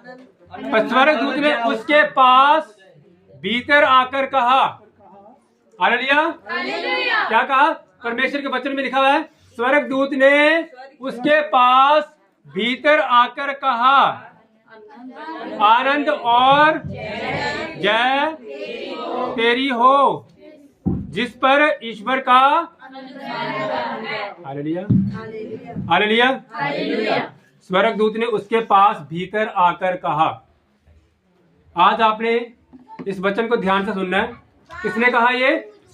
स्वर्गदूत ने उसके पास भीतर आकर कहा, हालेलुया। क्या कहा? परमेश्वर के वचन में लिखा हुआ है, स्वर्गदूत ने उसके पास भीतर आकर कहा, आनंद और जय तेरी हो, जिस पर ईश्वर का, हालेलुया हालेलुया। स्वर्गदूत ने उसके पास भीतर आकर कहा। आज आपने इस वचन को ध्यान से सुनना है। किसने कहा? ये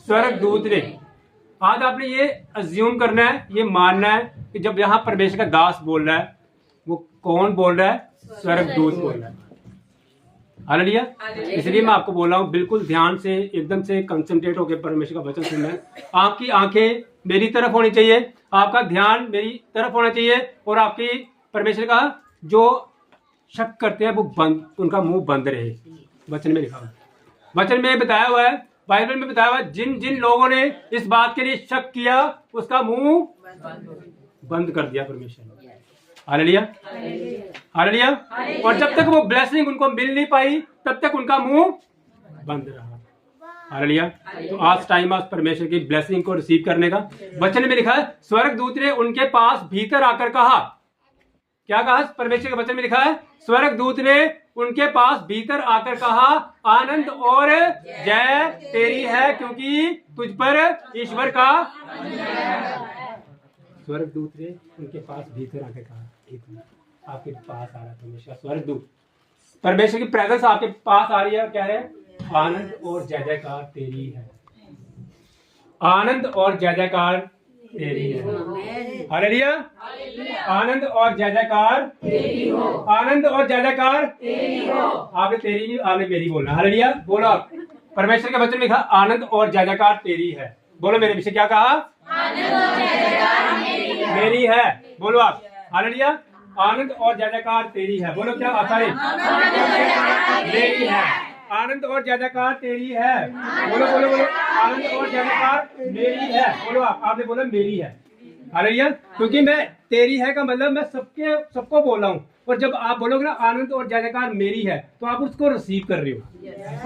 स्वर्गदूत ने। आज आपने ये अज्यूम करना है, ये मानना है कि जब यहाँ परमेश्वर का दास बोल रहा है, वो कौन बोल रहा है? स्वर्गदूत बोल रहा है। हालेलुया। इसलिए मैं आपको बोल रहा हूँ, बिल्कुल ध्यान से, एकदम से कंसंट्रेट होकर परमेश्वर का वचन सुनना है। आपकी आंखें मेरी तरफ होनी चाहिए, आपका ध्यान मेरी तरफ होना चाहिए, और आपकी परमेश्वर का जो शक करते हैं वो बंद, उनका मुंह बंद रहे। वचन में लिखा हुआ, वचन में बताया हुआ है, बाइबल में बताया हुआ है, जिन जिन लोगों ने इस बात के लिए शक किया उसका मुंह बंद कर दिया परमेश्वर ने। Hallelujah hallelujah. और जब तक वो ब्लेसिंग उनको मिल नहीं पाई तब तक उनका मुंह बंद रहा। हालेलुया। तो आज टाइम आज परमेश्वर की ब्लेसिंग को रिसीव करने का। वचन में लिखा है, स्वर्गदूत ने उनके पास भीतर आकर कहा। क्या कहा? परमेश्वर के वचन में लिखा है, स्वर्गदूत ने उनके पास भीतर आकर कहा, आनंद और जय तेरी है, क्योंकि तुझ पर ईश्वर का। स्वर्गदूत ने उनके पास भीतर आकर कहा। एक मिनट, आपके पास आ रहा है परमेश्वर स्वर्गदूत, परमेश्वर की प्रेजेंस आपके पास आ रही है। क्या है? आनंद और जय जयकार तेरी है, आनंद और जय जयकार तेरी है। हालेलुया। आनंद और जय जयकार तेरी हो, आनंद और जय जयकार तेरी हो। आपने तेरी नहीं, आपने मेरी बोलना। हालेलुया। बोलो। परमेश्वर के वचन में लिखा, आनंद और जय जयकार तेरी है। बोलो मेरे पीछे, क्या कहा? आनंद और जय जयकार मेरी है। बोलो आप। हालेलुया। आनंद और जय जयकार तेरी है। बोलो, क्या आता है? मेरी है। आनंद और जय जयकार तेरी है। बोलो बोलो बोलो। आनंद और जय जयकार मेरी है। बोलो आप। आपने बोला मेरी है। हालेलुया। क्योंकि मैं तेरी है का मतलब मैं सबको बोल रहा हूँ, और जब आप बोलोगे ना आनंद और जय जयकार मेरी है, तो आप उसको रिसीव कर रहे हो।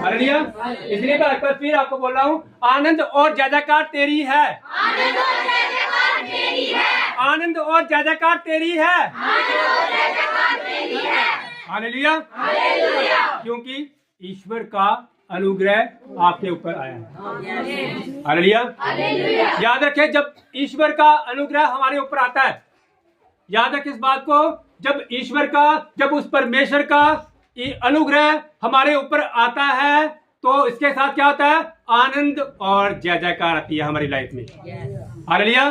हालेलुया। इसलिए मैं एक बार फिर आपको बोल रहा हूँ, आनंद और जय जयकार तेरी है, आनंद और जय जयकार तेरी है, आनंद और जय जयकार तेरी है, आनंद और जय जयकार तेरी है। हालेलुया। क्योंकि ईश्वर का अनुग्रह आपके ऊपर आया है। हालेलुया। याद रखें, जब ईश्वर का अनुग्रह हमारे ऊपर आता है, याद रखें इस बात को, जब उस परमेश्वर का अनुग्रह हमारे ऊपर आता है तो इसके साथ क्या होता है? आनंद और जय जयकार आती है हमारी लाइफ में। हालेलुया।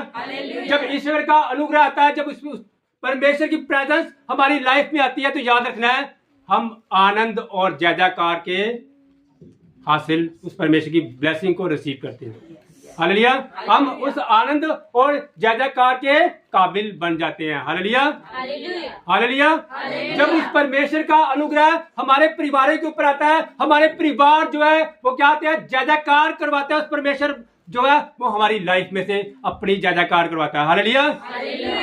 जब ईश्वर का अनुग्रह आता है, जब उस परमेश्वर की प्रेजेंस हमारी लाइफ में आती है, तो याद रखना है, हम आनंद और जय जयकार के हासिल, उस परमेश्वर की ब्लेसिंग को रिसीव करते हैं। हालेलुया। हम उस आनंद और जय जयकार के काबिल बन जाते हैं। Hallelujah hallelujah. जब उस परमेश्वर का अनुग्रह हमारे परिवार के ऊपर आता है, हमारे परिवार जो है वो क्या होते हैं? जय जयकार करवाते हैं। उस परमेश्वर जो है वो हमारी लाइफ में से अपनी जय जयकार करवाता है। हालेलुया।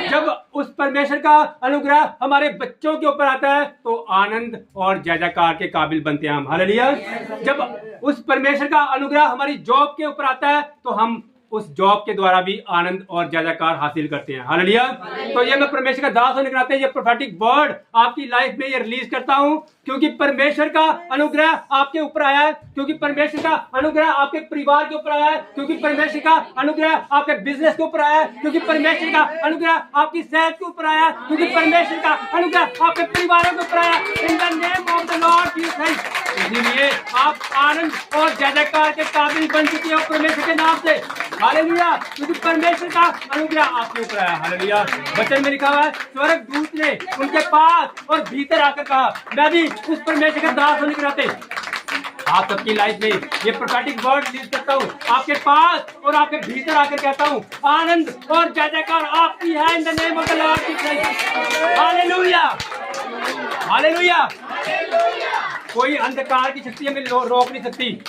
जब उस परमेश्वर का अनुग्रह हमारे बच्चों के ऊपर आता है तो आनंद और जय जयकार के काबिल बनते हैं हम। हालेलुया। जब उस परमेश्वर का अनुग्रह हमारी जॉब के ऊपर आता है तो हम उस जॉब के द्वारा भी आनंद और जय जयकार हासिल करते हैं। हालेलुया। तो ये मैं परमेश्वर का दास होने के नाते ये प्रोफेटिक वर्ड आपकी लाइफ में ये रिलीज करता हूँ, क्योंकि परमेश्वर का अनुग्रह आपके ऊपर आया है, क्योंकि परमेश्वर का अनुग्रह आपके परिवार के ऊपर आया है, क्योंकि परमेश्वर का अनुग्रह आपके बिजनेस के ऊपर आया है, क्योंकि परमेश्वर का अनुग्रह आपकी सेहत के ऊपर आया है, क्योंकि परमेश्वर का अनुग्रह आपके परिवारों के ऊपर आया है। In the name of the Lord Jesus. इसलिए आप आनंद और जय जयकार के काबिल बन चुके हो परमेश्वर के नाम से। हालेलुया। क्योंकि परमेश्वर का अनुग्रह आपके ऊपर आया। हालेलुया। वचन में लिखा हुआ है, स्वर्गदूत ने उनके पास और भीतर आकर कहा। मैं भी उस परमेश्वर के दास होने के नाते आप सबकी लाइफ में ये प्रोफेटिक वर्ड रिलीज करता हूँ, आपके पास और आपके भीतर आकर कहता हूँ, आनंद और जय जयकार आपकी है। In the name of the Lord Jesus. Hallelujah hallelujah. कोई अंधकार की शक्ति हमें रोक नहीं सकती।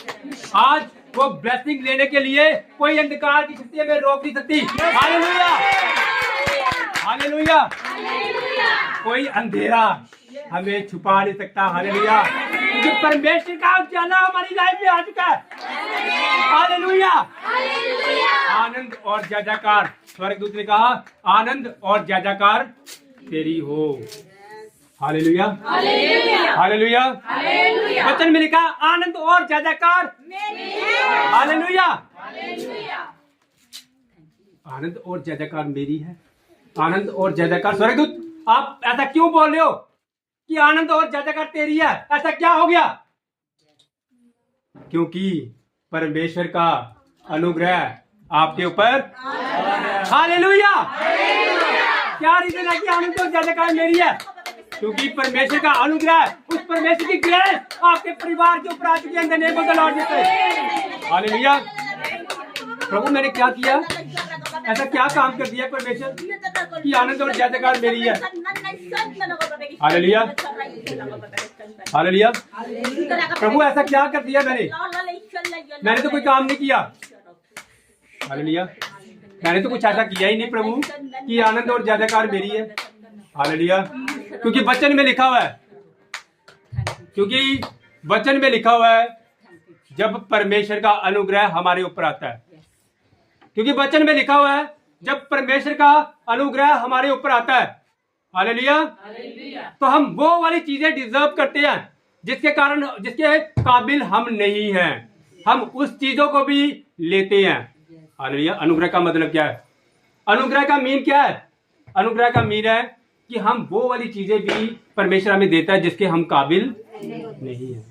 आज वो ब्लेसिंग लेने के लिए कोई अंधकार की शक्ति हमें रोक नहीं सकती। Hallelujah hallelujah. कोई अंधेरा हमें छुपा नहीं सकता। हालेलुया, क्योंकि परमेश्वर का उजाला हमारी लाइफ में आ चुका है। हालेलुया, आनंद और जय जयकार, स्वर्गदूत ने कहा आनंद और जय जयकार तेरी हो। हालेलुया, हालेलुया, वचन में लिखा आनंद और जय जयकार। हालेलुया, आनंद और जय जयकार मेरी है। आनंद और जय जयकार, स्वर्गदूत आप ऐसा क्यों बोल रहे हो कि आनंद और जय जयकार तेरी है? ऐसा क्या हो गया? क्योंकि परमेश्वर का अनुग्रह आपके ऊपर। हालेलुया, क्या रीजन है कि आनंद और जय जयकार मेरी है? क्योंकि परमेश्वर का अनुग्रह, उस परमेश्वर की ग्रेस आपके परिवार के ऊपर आ चुकी है। In the name of the Lord Jesus. Hallelujah, प्रभु मैंने क्या किया? ऐसा क्या काम कर दिया परमेश्वर कि आनंद और जय जयकार मेरी है? हालेलुया, हालेलुया, प्रभु ऐसा क्या कर दिया मैंने तो कोई काम नहीं किया। हालेलुया, मैंने तो कुछ ऐसा किया ही नहीं प्रभु कि आनंद और जय जयकार मेरी है। हालेलुया, क्योंकि वचन में लिखा हुआ है, क्योंकि वचन में लिखा हुआ है जब परमेश्वर का अनुग्रह हमारे ऊपर आता है, क्योंकि वचन में लिखा हुआ है जब परमेश्वर का अनुग्रह हमारे ऊपर आता है। हालेलुया, तो हम वो वाली चीजें डिजर्व करते हैं जिसके काबिल हम नहीं हैं, हम उस चीजों को भी लेते हैं। हालेलुया, अनुग्रह का मतलब क्या है? अनुग्रह का मीन क्या है? अनुग्रह का मीन है कि हम वो वाली चीजें भी परमेश्वर हमें देता है जिसके हम काबिल नहीं है।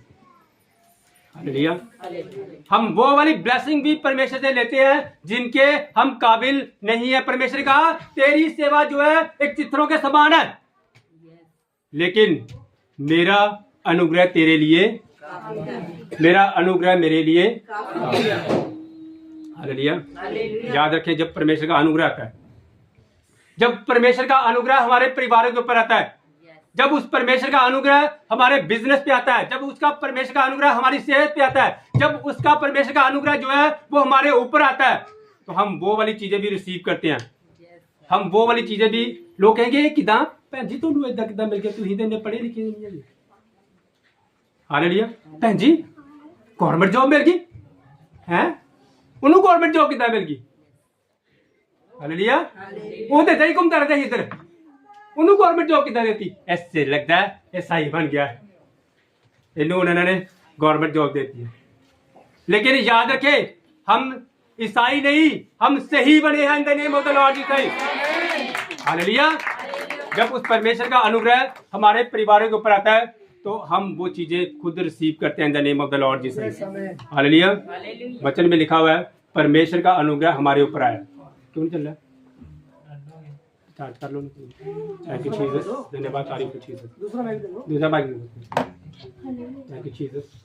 हालेलुया, हम वो वाली ब्लेसिंग भी परमेश्वर से लेते हैं जिनके हम काबिल नहीं है। परमेश्वर कहा तेरी सेवा जो है एक चित्रों के समान है, लेकिन मेरा अनुग्रह तेरे लिए, मेरा अनुग्रह मेरे लिए। हालेलुया, याद रखें जब परमेश्वर का अनुग्रह आता है, जब परमेश्वर का अनुग्रह हमारे परिवारों के ऊपर आता है, जब उस परमेश्वर का अनुग्रह हमारे बिजनेस पे आता है, जब उसका परमेश्वर का अनुग्रह हमारी सेहत पे आता है, जब उसका परमेश्वर का अनुग्रह जो है वो हमारे ऊपर आता है, तो हम वो वाली चीजें भी रिसीव करते हैं। हम वो वाली चीजें भी, लोग कहेंगे किदा भैन जी तुहानू इदा किदा मिल गया, तुसीं ते पढ़े लिखे नहीं है। हालेलुया, भैन जी गवर्नमेंट जॉब मिल गई है, उन्होंने गवर्नमेंट जॉब किदा मिल गई? हालेलुया, वो तो ही घूमता रहता है इधर, उन्होंने गवर्नमेंट जॉब कितना देती? ऐसे लगता है ईसाई बन गया, उन्होंने गवर्नमेंट जॉब देती है। लेकिन याद रखे हम ईसाई नहीं, हम सही बने हैं इन the name of the Lord Jesus. Hallelujah, जब उस परमेश्वर का अनुग्रह हमारे परिवारों के ऊपर आता है तो हम वो चीजें खुद रिसीव करते हैं इन the name of the Lord Jesus. Hallelujah, वचन में लिखा हुआ है परमेश्वर का अनुग्रह हमारे ऊपर आया। क्यों नहीं चल रहा? स्टार्ट कर लो। थैंक यू जीसस, धन्यवाद, तारीफ हो जीसस। दूसरा माइक दो। Thank you Jesus.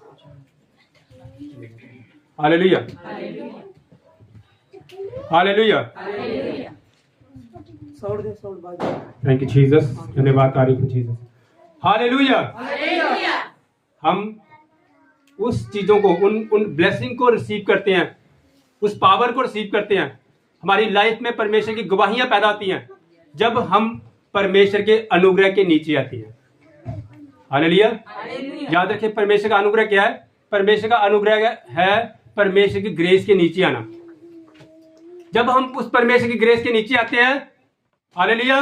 Hallelujah, hallelujah, thank you Jesus, धन्यवाद, तारीफ हो जीसस। हालेलुया, हम उस चीजों को, उन ब्लेसिंग को रिसीव करते हैं, उस पावर को रिसीव करते हैं। हमारी लाइफ में परमेश्वर की गवाहियां पैदा होती हैं जब हम परमेश्वर के अनुग्रह के नीचे आते हैं। हालेलुया, याद रखें परमेश्वर का अनुग्रह क्या है? परमेश्वर का अनुग्रह है परमेश्वर की ग्रेस के नीचे आना। जब हम उस परमेश्वर की ग्रेस के नीचे आते हैं, हालेलुया,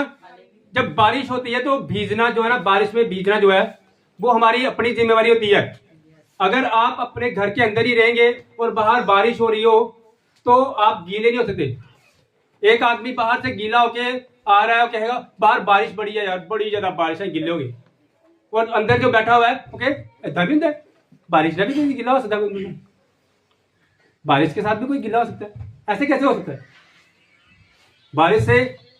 जब बारिश होती है तो भीगना जो है ना, बारिश में भीगना जो है वो हमारी अपनी जिम्मेवारी होती है। अगर आप अपने घर के अंदर ही रहेंगे और बाहर बारिश हो रही हो तो आप गीले नहीं हो सकते। एक आदमी बाहर से गीला होके आ रहा है, कहेगा बाहर बारिश बड़ी है यार, बड़ी ज्यादा बारिश है, गिले होगी, और अंदर जो बैठा हुआ है ओके इतना भी है, बारिश में भी कोई गिला हो सकता है, बारिश के साथ भी कोई गिला हो सकता है। ऐसे कैसे हो सकता है? बारिश से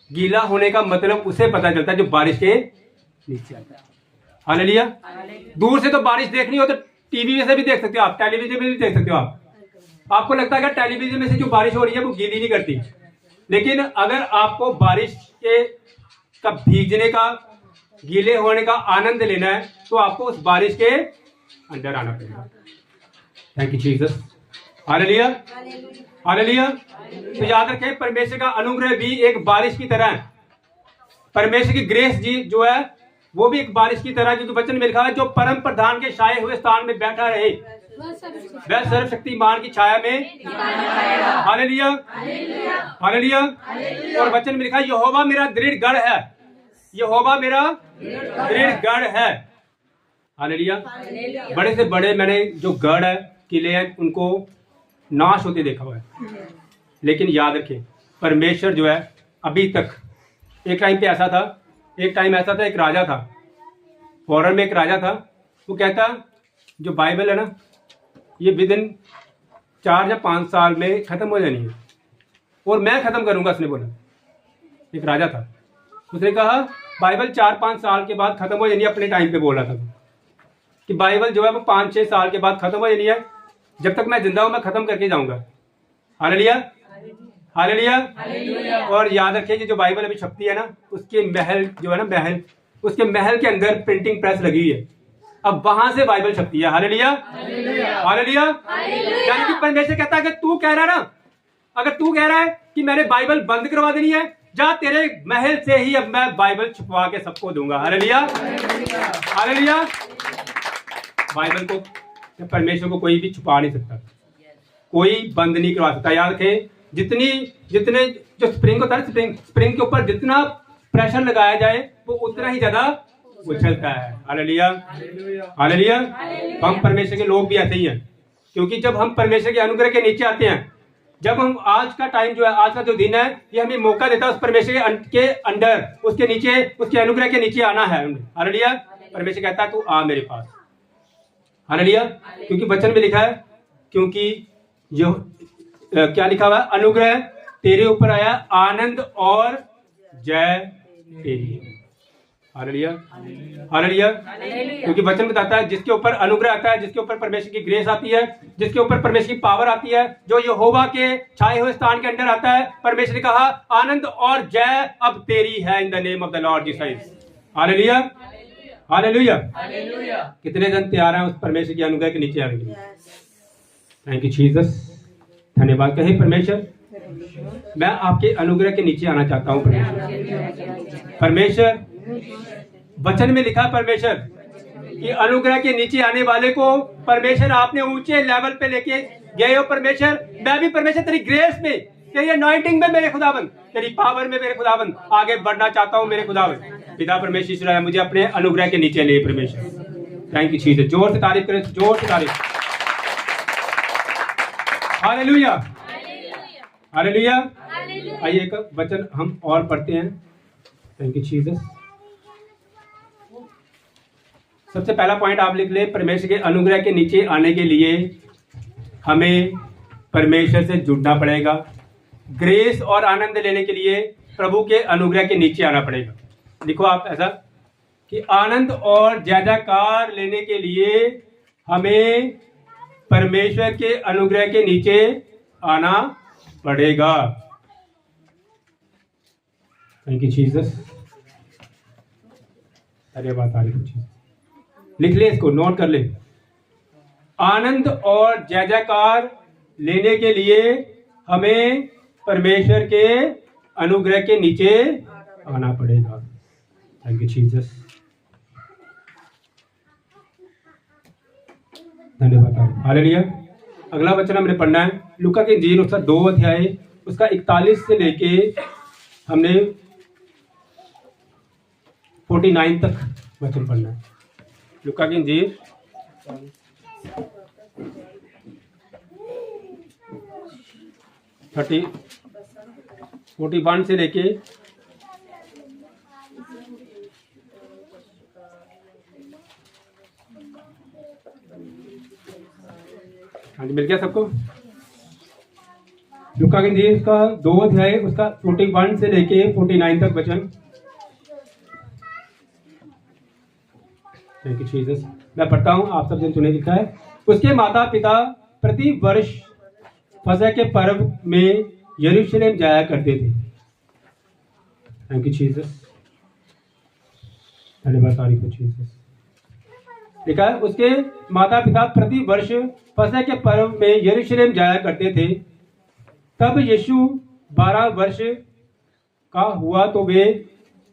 गीला होने का मतलब उसे पता चलता है जो बारिश के नीचे आता है। हालेलुया, दूर से तो बारिश देखनी हो तो टीवी में से भी देख सकते हो आप, टेलीविजन में भी देख सकते हो आप। आपको लगता है कि टेलीविजन में से जो बारिश हो रही है वो गीली नहीं करती, लेकिन अगर आपको बारिश के का भीगने का, गीले होने का आनंद लेना है तो आपको उस बारिश के अंदर आना पड़ेगा। Thank you Jesus. Hallelujah, hallelujah. तो याद रखें परमेश्वर का अनुग्रह भी एक बारिश की तरह है। परमेश्वर की ग्रेस जी जो है वो भी एक बारिश की तरह, क्योंकि वचन में लिखा है जो परम प्रधान के छाए हुए स्थान में बैठा रहे वह सर्वशक्तिमान की छाया में। Hallelujah, hallelujah. और वचन में लिखा है यहोवा मेरा दृढ़ गढ़ है, यहोवा मेरा दृढ़ गढ़ है। हालेलुया। बड़े से बड़े मैंने जो गढ़ है, किले हैं, उनको नाश होते देखा हुआ है, लेकिन याद रखें परमेश्वर जो है अभी तक, एक टाइम पे ऐसा था, एक राजा था, फॉरेन में एक राजा था, वो कहता जो बाइबल है ना ये विद इन 4 या 5 साल में खत्म हो जानी है और मैं खत्म करूंगा, उसने बोला। एक राजा था, उसने कहा बाइबल 4-5 साल के बाद खत्म हो जानी है, अपने टाइम पे बोल रहा था कि बाइबल जो है वो 5-6 साल के बाद खत्म हो जानी है, जब तक मैं जिंदा हूं मैं खत्म करके जाऊंगा। Hallelujah, hallelujah. और याद रखिए कि जो बाइबल अभी छपती है ना, उसके महल जो है ना, महल, उसके महल के अंदर प्रिंटिंग प्रेस लगी हुई है, अब वहां से बाइबल छपती है। Hallelujah, hallelujah. यानी कि परमेश्वर कहता है कि तू कह रहा है ना, अगर तू कह रहा है कि मैंने बाइबल बंद करवा देनी है, जा तेरे महल से ही अब मैं बाइबल छुपवा के सबको दूंगा। Hallelujah, hallelujah. बाइबल को, परमेश्वर को कोई भी छुपा नहीं सकता, कोई बंद नहीं करवा सकता। याद रखें जितने जो स्प्रिंग होता है, स्प्रिंग के ऊपर जितना प्रेशर लगाया जाए वो उतना ही ज्यादा उछलता है। Hallelujah, hallelujah. हम परमेश्वर के लोग भी ऐसे ही हैं, क्योंकि जब हम परमेश्वर के अनुग्रह के नीचे आते हैं, जब हम आज का टाइम जो है, आज का जो दिन है, ये हमें मौका देता है उस परमेश्वर के अंडर, उसके नीचे, उसके अनुग्रह के नीचे आना है। हालेलुया। परमेश्वर कहता है तू आ मेरे पास। हालेलुया। क्योंकि वचन में लिखा है, क्योंकि जो क्या लिखा हुआ है, अनुग्रह तेरे ऊपर आया, आनंद और जय तेरी। Hallelujah, hallelujah. क्योंकि वचन बताता है जिसके ऊपर अनुग्रह आता है, जिसके ऊपर परमेश्वर की ग्रेस आती है, जिसके ऊपर परमेश्वर की पावर आती है, जो यहोवा के छाए हुए स्थान के अंदर आता है, परमेश्वर ने कहा आनंद और जय अब तेरी है in the name of the Lord Jesus. Hallelujah, hallelujah. कितने जन तैयार हैं उस परमेश्वर के अनुग्रह के नीचे आने के लिए? थैंक यू जीसस, धन्यवाद। कहे परमेश्वर मैं आपके अनुग्रह के नीचे आना चाहता हूं। परमेश्वर वचन में लिखा परमेश्वर कि अनुग्रह के नीचे आने वाले को परमेश्वर आपने ऊंचे लेवल पे लेके गए हो। परमेश्वर मैं भी परमेश्वर तेरी ग्रेस में, तेरी अनॉइंटिंग में मेरे खुदावन, तेरी पावर में मेरे खुदावन आगे बढ़ना चाहता हूं मेरे खुदावन। पिता परमेश्वर मुझे अपने अनुग्रह के नीचे ले परमेश्वर। Thank you Jesus. जोर से तारीफ करें, जोर से तारीफ। Hallelujah, hallelujah. आइए एक वचन हम और पढ़ते हैं। Thank you Jesus. सबसे पहला पॉइंट आप लिख ले, परमेश्वर के अनुग्रह के नीचे आने के लिए हमें परमेश्वर से जुड़ना पड़ेगा। ग्रेस और आनंद लेने के लिए प्रभु के अनुग्रह के नीचे आना पड़ेगा। लिखो आप ऐसा कि आनंद और जयजयकार लेने के लिए हमें परमेश्वर के अनुग्रह के नीचे आना पड़ेगा। Thank you Jesus. अरे बात आ रही कुछ, लिख ले इसको, नोट कर ले। आनंद और जयजयकार लेने के लिए हमें परमेश्वर के अनुग्रह के नीचे आना पड़ेगा। थैंक यू जीसस, धन्यवाद। हालेलुया। अगला वचन हमने पढ़ना है लूका की इंजील उसका 2 अध्याय उसका 41 से लेके हमने 49 तक वचन पढ़ना है। लूका की इंजील 41 से लेके हाँ जी, मिल गया सबको? लूका की इंजील का 2 अध्याय उसका 41 से लेके 49 तक वचन। Thank you Jesus. मैं पढ़ता हूं, आप सब जन सुने। लिखा है उसके माता पिता प्रति वर्ष फसह के पर्व में यरूशलेम जाया करते थे। थैंक यू जीसस, धन्यवाद तारीफ हो जीसस। लिखा है उसके माता पिता प्रति वर्ष फसह के पर्व में यरूशलेम जाया करते थे। तब यीशु 12 वर्ष का हुआ तो वे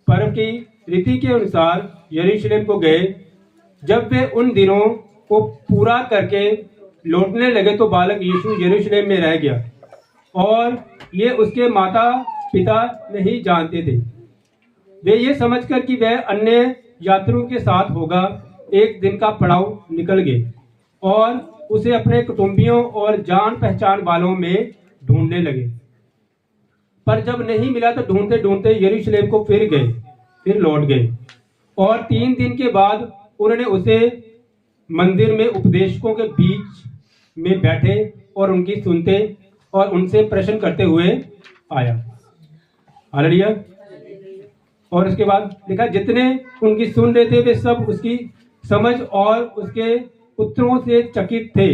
पर्व की रीति के अनुसार यरूशलेम को गए। जब वे उन दिनों को पूरा करके लौटने लगे तो बालक यीशु यरूशलेम में रह गया और ये उसके माता पिता नहीं जानते थे। वे ये समझकर कि वह अन्य यात्रियों के साथ होगा, एक दिन का पड़ाव निकल गए और उसे अपने कुटुंबियों और जान पहचान वालों में ढूंढने लगे। पर जब नहीं मिला तो ढूंढते ढूंढते यरूशलेम को फिर लौट गए और 3 दिन के बाद उन्होंने उसे मंदिर में उपदेशकों के बीच में बैठे और उनकी सुनते और उनसे प्रश्न करते हुए आया। हालेलुया। और उसके बाद लिखा, जितने उनकी सुन रहे थे वे सब उसकी समझ और उसके उत्तरों से चकित थे।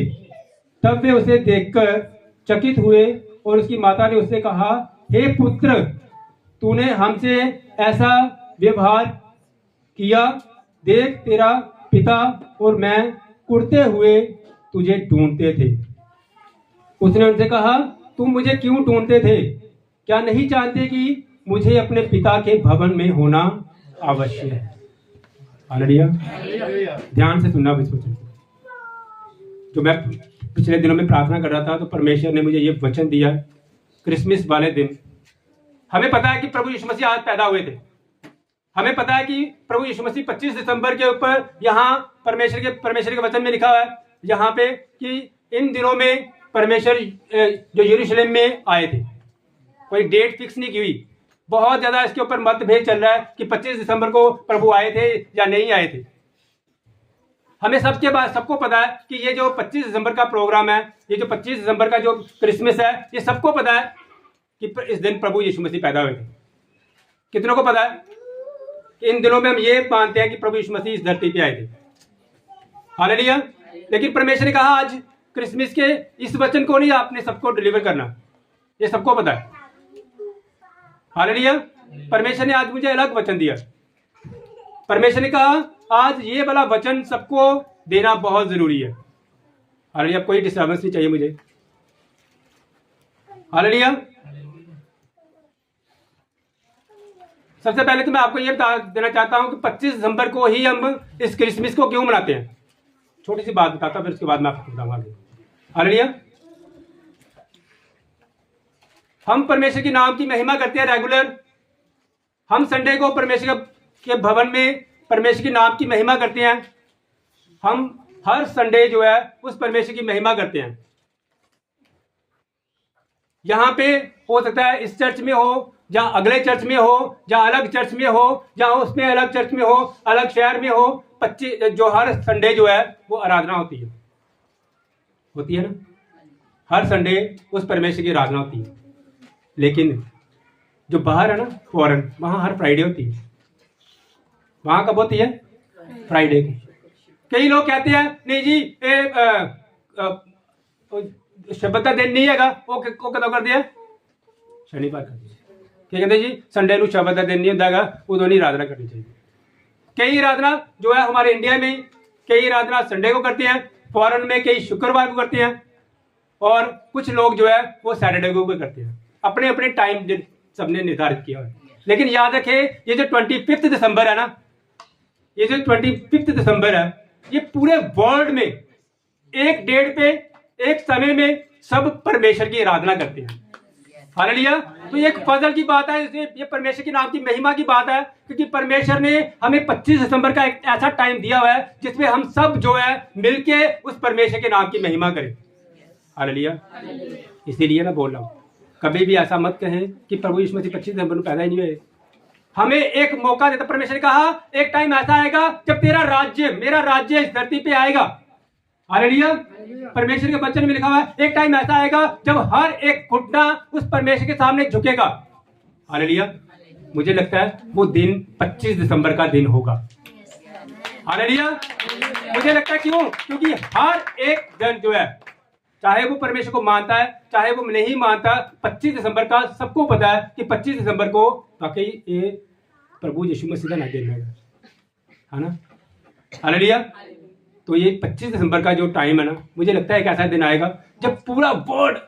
तब वे उसे देखकर चकित हुए और उसकी माता ने उससे कहा, हे पुत्र, तूने हमसे ऐसा व्यवहार किया, देख तेरा पिता और मैं कुड़ते हुए तुझे ढूंढते थे। उसने उनसे कहा, तुम मुझे क्यों ढूंढते थे? क्या नहीं जानते कि मुझे अपने पिता के भवन में होना आवश्यक है? हालेलुया। ध्यान से सुनना इस वचन को। जो मैं पिछले दिनों में प्रार्थना कर रहा था तो परमेश्वर ने मुझे ये वचन दिया। क्रिसमस वाले दिन हमें पता है कि प्रभु यीशु मसीह आज पैदा हुए थे। हमें पता है कि प्रभु यीशु मसीह 25 दिसंबर के ऊपर यहाँ परमेश्वर के वचन में लिखा हुआ है यहाँ पे कि इन दिनों में परमेश्वर जो यरूशलेम में आए थे। कोई डेट फिक्स नहीं की हुई। बहुत ज्यादा इसके ऊपर मतभेद चल रहा है कि 25 दिसंबर को प्रभु आए थे या नहीं आए थे। हमें सबको पता है कि ये जो 25 दिसंबर का प्रोग्राम है, ये जो 25 दिसंबर का जो क्रिसमस है, ये सबको पता है कि इस दिन प्रभु यीशु मसीह पैदा हुए थे। कितनों को पता है कि इन दिनों में हम ये मानते हैं कि प्रभु यीशु मसीह इस धरती पे आए थे? हालेलुया। लेकिन परमेश्वर ने कहा आज क्रिसमस के इस वचन को नहीं आपने सबको डिलीवर करना, ये सबको पता है। हालेलुया। परमेश्वर ने आज मुझे अलग वचन दिया। परमेश्वर ने कहा आज ये वाला वचन सबको देना बहुत जरूरी है। हालेलुया। कोई डिस्टर्बेंस नहीं चाहिए मुझे। हालेलुया। सबसे पहले तो मैं आपको ये बता देना चाहता हूं कि 25 दिसंबर को ही हम इस क्रिसमस को क्यों मनाते हैं। छोटी सी बात बताता, फिर उसके बाद मैं आपको बताऊंगा आगे। हालेलुया। हम परमेश्वर के नाम की महिमा करते हैं रेगुलर। हम संडे को परमेश्वर के भवन में परमेश्वर के नाम की महिमा करते हैं। हम हर संडे जो है उस परमेश्वर की महिमा करते हैं। यहां पे हो सकता है इस चर्च में हो, जहां अगले चर्च में हो, जहां अलग चर्च में हो, जहां उसमें अलग चर्च में हो, अलग शहर में हो, 25 जो हर संडे जो है वो आराधना होती है ना। हर संडे उस परमेश्वर की आराधना होती है। लेकिन जो बाहर है ना फॉरेन, वहां हर फ्राइडे होती है। वहां कब होती है? फ्राइडे को। कई लोग कहते हैं नहीं जी शब्द का दिन नहीं है, वो कदों कर दिया? शनिवार कर दिया। क्या कहते जी संडे को शब्द का दिन नहीं होता, उदों नहीं आराधना करनी चाहिए। कई आराधना जो है हमारे इंडिया में कई आराधना संडे को करते हैं, फॉरेन में कई शुक्रवार को करते हैं और कुछ लोग जो है वो सैटरडे को भी करते हैं। अपने अपने टाइम सबने निर्धारित किया है। लेकिन याद रखें ये जो 25 दिसंबर है ना, ये जो 25 दिसंबर है, ये पूरे वर्ल्ड में एक डेट पे एक समय में सब परमेश्वर की आराधना करते हैं। हालेलुया। तो ये एक फजल की बात है, ये परमेश्वर के नाम की महिमा की बात है, क्योंकि परमेश्वर ने हमें 25 दिसंबर का एक ऐसा टाइम दिया हुआ है जिसमें हम सब जो है मिलके उस परमेश्वर के नाम की महिमा करें। हालेलुया। इसीलिए मैं बोल रहा हूँ, कभी भी ऐसा मत कहें कि प्रभु यीशु मसीह 25 दिसंबर में पैदा ही नहीं हुए। हमें एक मौका देता। परमेश्वर ने कहा एक टाइम ऐसा आएगा जब तेरा राज्य, मेरा राज्य इस धरती पे आएगा। हालेलुया। परमेश्वर के वचन में लिखा हुआ है एक टाइम ऐसा आएगा जब हर एक घुटना उस परमेश्वर के सामने झुकेगा। हालेलुया। मुझे लगता है वो दिन 25 दिसंबर का दिन होगा। हालेलुया। मुझे लगता है क्यों? क्योंकि हर एक जन जो है, चाहे वो परमेश्वर को मानता है चाहे वो नहीं मानता, 25 दिसंबर का सबको पता है कि 25 दिसंबर को वाकई ये प्रभु यीशु मसीह का दिन है ना। हालेलुया। तो ये 25 दिसंबर का जो टाइम है ना, मुझे लगता है एक ऐसा दिन आएगा जब पूरा वर्ल्ड,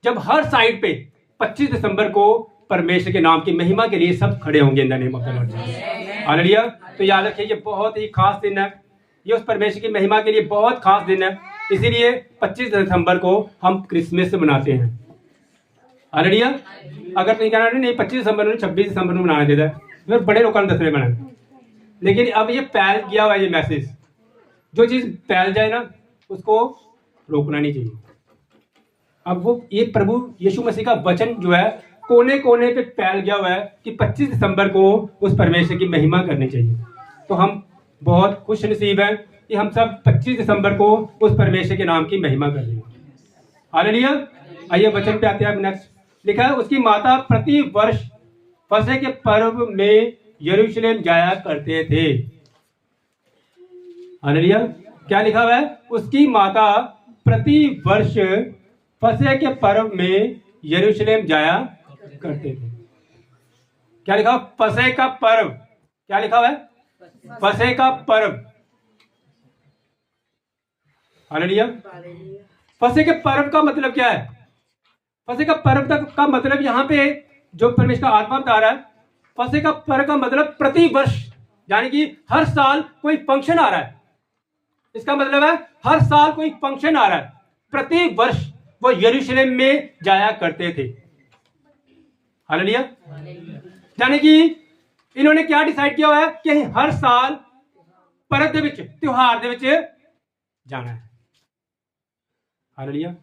जब हर साइड पे 25 दिसंबर को परमेश्वर के नाम की महिमा के लिए सब खड़े होंगे इन the name of the Lord Jesus. Hallelujah. तो याद रखिए ये बहुत ही खास दिन है, ये उस परमेश्वर की महिमा के लिए बहुत खास दिन है। इसीलिए 25 दिसंबर को हम क्रिसमस मनाते हैं। हालेलुया। अगर तुम कहना नहीं 25 दिसंबर में 26 दिसंबर में मनाना चाहिए, फिर बड़े लोगों ने 10 में मनाना। लेकिन अब ये फैल गया हुआ ये मैसेज, जो चीज फैल जाए ना उसको रोकना नहीं चाहिए। अब वो ये प्रभु यीशु मसीह का वचन जो है कोने कोने पे फैल गया हुआ है कि 25 दिसंबर को उस परमेश्वर की महिमा करनी चाहिए। तो हम बहुत खुश नसीब हैं कि हम सब 25 दिसंबर को उस परमेश्वर के नाम की महिमा कर रहे हैं। हालेलुया। आइए वचन पे आते हैं। नेक्स्ट लिखा है, उसकी माता प्रति वर्ष फसह के पर्व में यरूशलेम जाया करते थे। हालेलुया। क्या लिखा हुआ है? उसकी माता प्रति वर्ष फसह के पर्व में यरूशलेम जाया करते थे। क्या लिखा? फसह का पर्व। क्या लिखा हुआ है? फसह का पर्व। हालेलुया। फसह के पर्व का मतलब क्या है? फसह का पर्व तक का मतलब यहाँ पे जो परमेश्वर का आत्मा बता रहा है, फसह का पर्व का मतलब प्रति वर्ष, यानी कि हर साल कोई फंक्शन आ रहा है। इसका मतलब है हर साल कोई फंक्शन आ रहा है, प्रति वर्ष वो यरूशलेम में जाया करते थे। हालेलुया। यानी कि इन्होंने क्या डिसाइड किया हुआ है कि हर साल पर्व दे विच त्योहार दे विच जाना है। हालेलुया।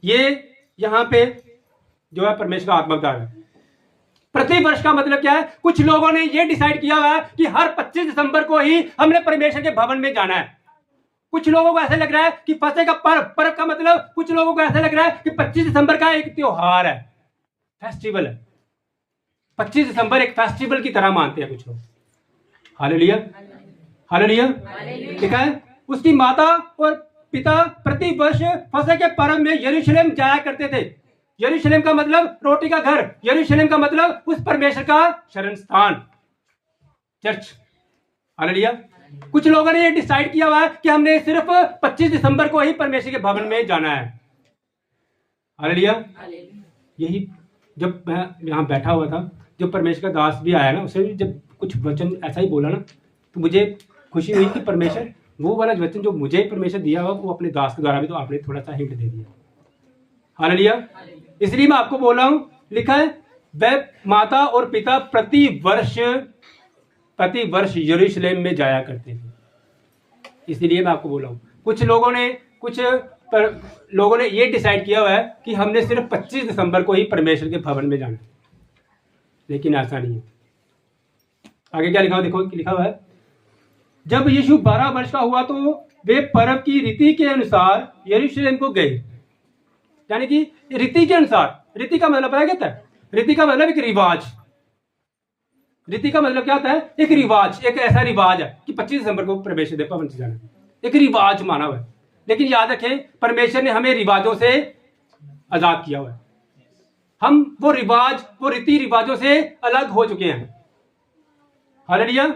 ये यहां पे जो है परमेश्वर का आत्मा बता रहा है। प्रति वर्ष का मतलब क्या है? कुछ लोगों ने ये डिसाइड किया हुआ है कि हर 25 दिसंबर को ही हमने परमेश्वर के भवन में जाना है। कुछ लोगों को ऐसा लग रहा है कि फसह का पर्व का मतलब, कुछ लोगों को ऐसा लग रहा है कि 25 दिसंबर का एक त्योहार है, फेस्टिवल है। 25 दिसंबर एक फेस्टिवल की तरह मानते हैं कुछ लोग। हालेलुया। हालेलुया। ठीक है। उसकी माता और पिता प्रति वर्ष फसह के पर्व में यरूशलेम जाया करते थे। यरूशलेम का मतलब रोटी का घर, यरूशलेम का मतलब उस परमेश्वर का शरण स्थान, चर्च। हालेलुया। कुछ लोगों ने ये डिसाइड किया हुआ है कि हमने सिर्फ 25 दिसंबर को ही परमेश्वर के भवन में जाना है। हालेलुया। यही जब मैं यहाँ बैठा हुआ था, जब परमेश्वर का दास भी आया ना, उसने जब कुछ वचन ऐसा ही बोला ना, तो मुझे खुशी हुई कि परमेश्वर वो वाला वचन जो मुझे परमेश्वर दिया हुआ वो अपने दास के द्वारा भी तो आपने थोड़ा सा हिंट दे दिया। हालेलुया। इसलिए मैं आपको बोल रहा हूं, लिखा है वह माता और पिता प्रति वर्ष यरूशलेम में जाया करते थे। इसलिए मैं आपको बोल रहा हूं, कुछ लोगों ने ये डिसाइड किया हुआ है कि हमने सिर्फ 25 दिसंबर को ही परमेश्वर के भवन में जाना है, लेकिन ऐसा नहीं है। आगे क्या लिखा हुआ देखो, लिखा हुआ है, जब यीशु 12 वर्ष का हुआ तो वे पर्व की रीति के अनुसार यरूशलेम को गए। यानी कि रीति के अनुसार, रीति का मतलब पता क्या है? रीति का मतलब एक रिवाज। रीति का मतलब क्या होता है? एक रिवाज, एक ऐसा रिवाज है कि 25 दिसंबर को परमेश्वर के भवन से जाना, एक रिवाज माना हुआ है। लेकिन याद रखें, परमेश्वर ने हमें रिवाजों से आजाद किया हुआ है। हम वो रिवाज, वो रीति रिवाजों से अलग हो चुके हैं। हालेलुया।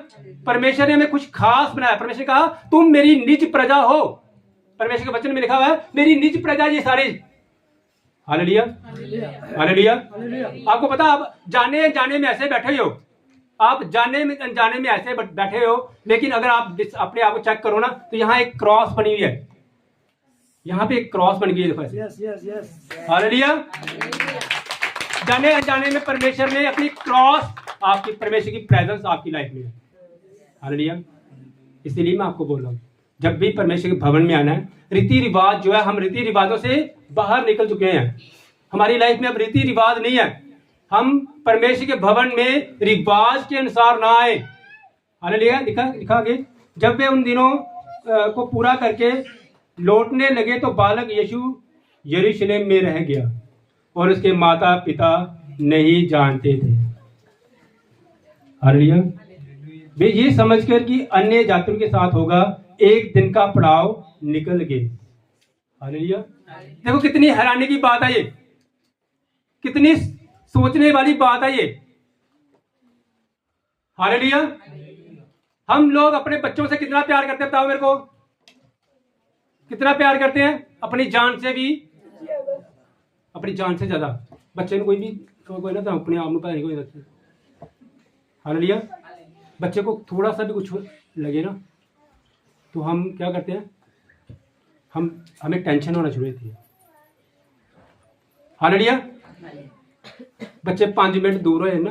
परमेश्वर ने हमें कुछ खास बनाया। परमेश्वर ने कहा तुम मेरी निज प्रजा हो। परमेश्वर के वचन में लिखा हुआ है मेरी निज प्रजा ये सारे। हालेलुया। हालेलुया। आपको पता, आप जाने जाने में ऐसे बैठे हो, आप जाने में अनजाने में ऐसे बैठे हो, लेकिन अगर आप अपने आप को चेक करो ना, तो यहाँ एक क्रॉस बनी हुई है। यहाँ पे एक क्रॉस बन गई है, देखो। हालेलुया। जाने अनजाने में परमेश्वर ने अपनी क्रॉस, आपकी परमेश्वर की प्रेजेंस आपकी लाइफ में है। हालेलुया। इसीलिए मैं आपको बोल रहा हूँ, जब भी परमेश्वर के भवन में आना है, रीति रिवाज जो है, हम रीति रिवाजों से बाहर निकल चुके हैं। हमारी लाइफ में अब रीति रिवाज नहीं है। हम परमेश्वर के भवन में रिवाज के अनुसार ना आए। हालेलुया। लिखा आगे, जब वे उन दिनों को पूरा करके लौटने लगे तो बालक यीशु यरूशलेम में रह गया और उसके माता पिता नहीं जानते थे। हालेलुया। वे ये समझकर कि अन्य जातियों के साथ होगा, एक दिन का पड़ाव निकल गए। हालेलुया। देखो कितनी हैरानी की बात है ये, कितनी सोचने वाली बात है ये। हालेलुया। हम लोग अपने बच्चों से कितना प्यार करते हैं, बताओ मेरे को, कितना प्यार करते हैं? अपनी जान से भी, अपनी जान से ज्यादा। बच्चे कोई भी कोई ना तो अपने आप में पता नहीं कोई। हालेलुया। बच्चे को थोड़ा सा भी कुछ लगे ना तो हम क्या करते हैं, हमें टेंशन होना शुरू होती है। हालेलुया। बच्चे 5 मिनट दूर है ना,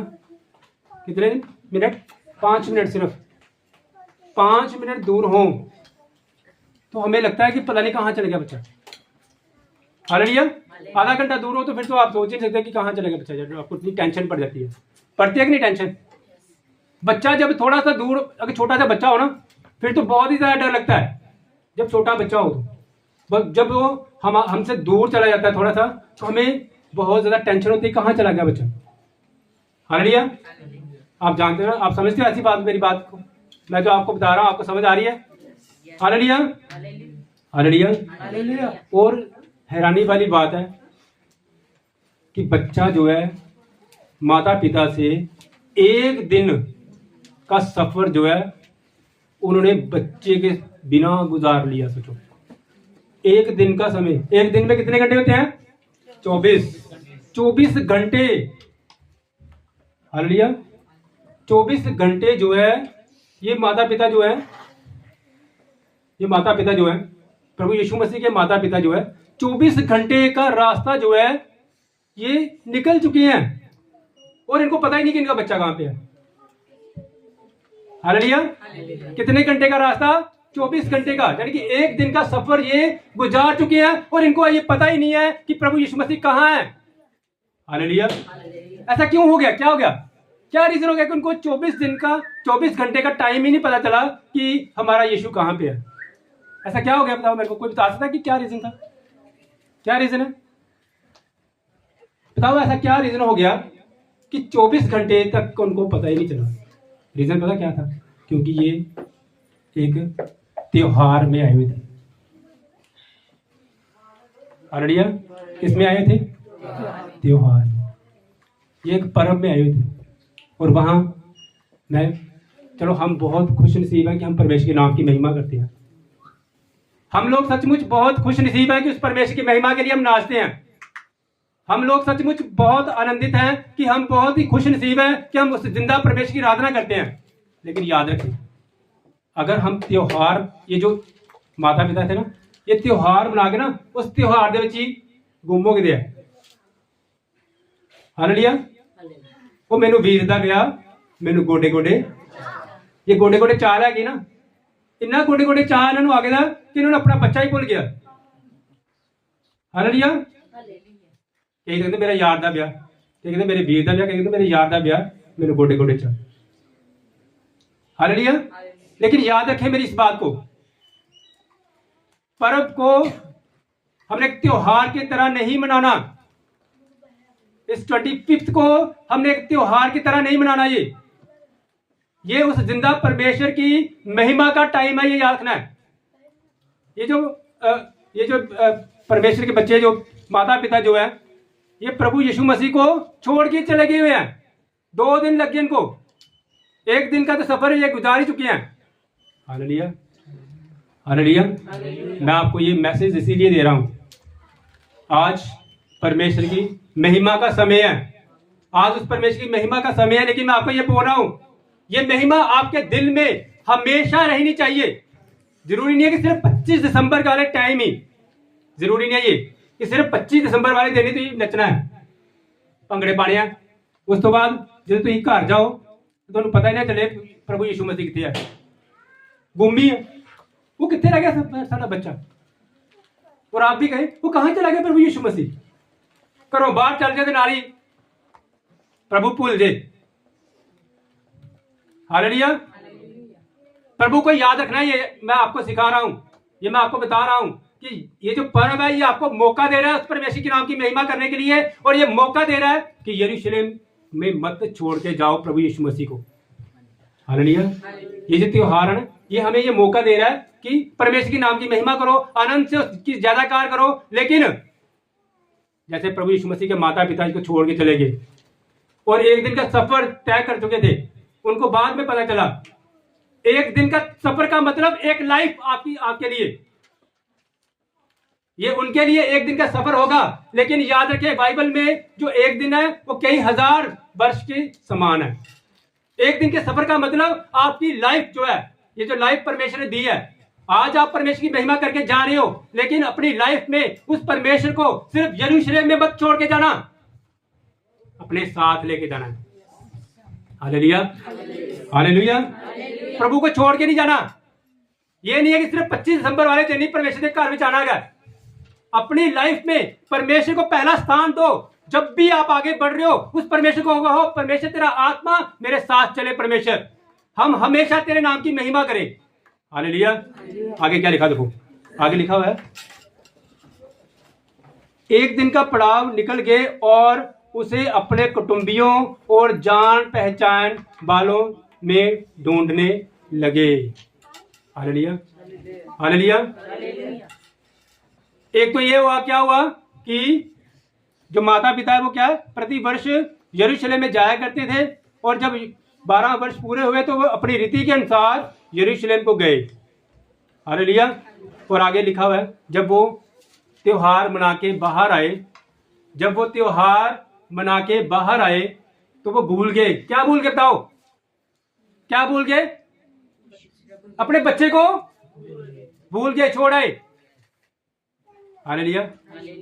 कितने मिनट, 5 मिनट, सिर्फ 5 मिनट दूर हो तो हमें लगता है कि पता नहीं कहाँ चले गया बच्चा। हालेलुया। आधा घंटा दूर हो तो फिर तो आप सोच ही नहीं सकते कि कहाँ चले गया बच्चा, जब आपको इतनी टेंशन पड़ जाती है। पड़ती है कि नहीं टेंशन? बच्चा जब थोड़ा सा दूर, अगर छोटा सा बच्चा हो ना, फिर तो बहुत ही ज्यादा डर लगता है। जब छोटा बच्चा हो तो जब वो हमसे दूर चला जाता है थोड़ा सा, तो हमें बहुत ज्यादा टेंशन होती है, कहाँ चला गया बच्चा। हालेलुया। आप जानते हो, आप समझते हो ऐसी बात, मेरी बात को मैं जो आपको बता रहा हूँ आपको समझ आ रही है? Hallelujah, hallelujah. और हैरानी वाली बात है कि बच्चा जो है माता पिता से 1 दिन का सफर जो है उन्होंने बच्चे के बिना गुजार लिया। सोचो, 1 दिन का समय, 1 दिन में कितने घंटे होते हैं? 24 घंटे। हालेलुया। 24 घंटे जो है ये माता पिता जो है, प्रभु यीशु मसीह के माता पिता जो है 24 घंटे का रास्ता जो है ये निकल चुके हैं और इनको पता ही नहीं कि इनका बच्चा कहां पे है। हालेलुया। कितने घंटे का रास्ता? 24 घंटे का, यानी कि 1 दिन का सफर ये गुजार चुके हैं और इनको ये पता ही नहीं है कि प्रभु यीशु मसीह कहां है। हालेलुया। ऐसा क्यों हो गया? क्या हो गया? क्या रीजन हो गया कि उनको 24 घंटे का टाइम ही नहीं पता चला कि हमारा यीशु कहां पे है? ऐसा क्या हो गया? बताओ मेरे को, कोई बता सकता है कि क्या रीजन था? क्या रीजन है? बताओ ऐसा क्या रीजन हो गया कि 24 घंटे तक उनको पता ही नहीं चला? रीजन पता क्या था? क्योंकि ये एक त्योहार में आए हुए थे। हालेलुया। किसमें आए थे? त्योहार। ये एक पर्व में आए हुए थे और वहां चलो हम बहुत खुश नसीब हैं कि हम परमेश्वर के नाम की महिमा करते हैं। हम लोग सचमुच बहुत खुश नसीब हैं कि उस परमेश्वर की महिमा के लिए हम नाचते हैं। हम लोग सचमुच बहुत आनंदित हैं कि हम बहुत ही खुश नसीब हैं कि हम उस जिंदा परमेश्वर की आराधना करते हैं। लेकिन याद रखें, अगर हम त्योहार, ये जो माता पिता थे ना, ये त्योहार मना के ना उस त्योहार दे विच ही गुम हो गए। हालेलुया। वो मैनू वीर दा विआह, मैनू गोडे गोडे, ये गोडे गोडे चाल हैगी ना, इन्ना गोडे गोडे चाह इन्होंने आ गया कि इन्होंने अपना बच्चा ही भूल गया। हालेलुया। कई कहते मेरा यार दा ब्याह, कई कहते मेरे वीर दा ब्याह, कई कहते मेरे यार दा ब्याह, मैनू गोडे गोडे चाह। हालेलुया। लेकिन याद रखें मेरी इस बात को, पर्व को हमने एक त्योहार की तरह नहीं मनाना। इस 25 को हमने एक त्योहार की तरह नहीं मनाना। ये उस जिंदा परमेश्वर की महिमा का टाइम है, ये याद रखना है। ये जो परमेश्वर के बच्चे, जो माता पिता जो है, ये प्रभु यीशु मसीह को छोड़ के चले गए हुए हैं। 2 दिन लग गए इनको, 1 दिन का तो सफर ये गुजार ही चुके हैं। Hallelujah, hallelujah. मैं आपको ये मैसेज इसीलिए दे रहा हूं, आज परमेश्वर की महिमा का समय है। आज उस परमेश्वर की महिमा का समय है। लेकिन मैं आपको ये बोल रहा हूं, ये महिमा आपके दिल में हमेशा रहनी चाहिए। जरूरी नहीं है कि सिर्फ 25 दिसंबर का वाले टाइम ही, जरूरी नहीं है ये कि सिर्फ 25 दिसंबर वाले दिन ही तो ये नचना है, भंगड़े पाने हैं। उस तो बाद जो तुम घर जाओ तो पता ही ना चले प्रभु यीशु मसीह कितने है, गुम्मी है, वो कितने रह गया साਡਾ बच्चा। और आप भी कहें वो कहां चला गया प्रभु यीशु मसीह। घरों बाहर चल जाए नारी प्रभु भूल जाए। हालेलुया। प्रभु को याद रखना, ये मैं आपको सिखा रहा हूं, ये मैं आपको बता रहा हूं कि ये जो पर्व है ये आपको मौका दे रहा है उस परमेश्वर के नाम की महिमा करने के लिए। और ये मौका दे रहा है कि यरूशलेम में मत छोड़ के जाओ प्रभु यीशु मसीह को। हालेलुया। ये जो त्योहार है ना, ये हमें ये मौका दे रहा है कि परमेश्वर के नाम की महिमा करो, आनंद से उसकी ज्यादाकार करो। लेकिन जैसे प्रभु यीशु मसीह के माता पिता को छोड़ के चले गए और 1 दिन का सफर तय कर चुके थे, उनको बाद में पता चला 1 दिन का सफर का मतलब एक लाइफ आपके लिए, ये उनके लिए 1 दिन का सफर होगा। लेकिन याद रखें, बाइबल में जो 1 दिन है वो कई हजार वर्ष के समान है। एक दिन के सफर का मतलब आपकी लाइफ जो है, ये जो लाइफ परमेश्वर ने दी है, आज आप परमेश्वर की महिमा करके जा रहे हो, लेकिन अपनी लाइफ में उस परमेश्वर को सिर्फ यरूशलेम में मत छोड़ के जाना, अपने साथ लेके जाना है। Hallelujah, hallelujah. प्रभु को छोड़ के नहीं जाना। ये नहीं है कि सिर्फ 25 दिसंबर वाले दिन ही परमेश्वर के घर में जाना है। अपनी लाइफ में परमेश्वर को पहला स्थान दो। जब भी आप आगे बढ़ रहे हो, उस परमेश्वर को कहो, परमेश्वर तेरा आत्मा मेरे साथ चले, परमेश्वर हम हमेशा तेरे नाम की महिमा करें। हालेलुया। आगे क्या लिखा देखो, आगे लिखा हुआ है, एक दिन का पड़ाव निकल गए और उसे अपने कुटुंबियों और जान पहचान वालों में ढूंढने लगे। Hallelujah, hallelujah. एक तो ये हुआ, क्या हुआ कि जो माता पिता है वो क्या है, प्रति वर्ष यरूशलेम में जाया करते थे, और जब 12 वर्ष पूरे हुए तो वो अपनी रीति के अनुसार यरूशलेम को गए। हालेलुया। और आगे लिखा हुआ है, जब वो त्योहार मना के बाहर आए, जब वो त्योहार मना के बाहर आए तो वो भूल गए। क्या भूल गए बताओ, क्या भूल गए? अपने बच्चे को भूल गए, छोड़ आए। हालेलुया।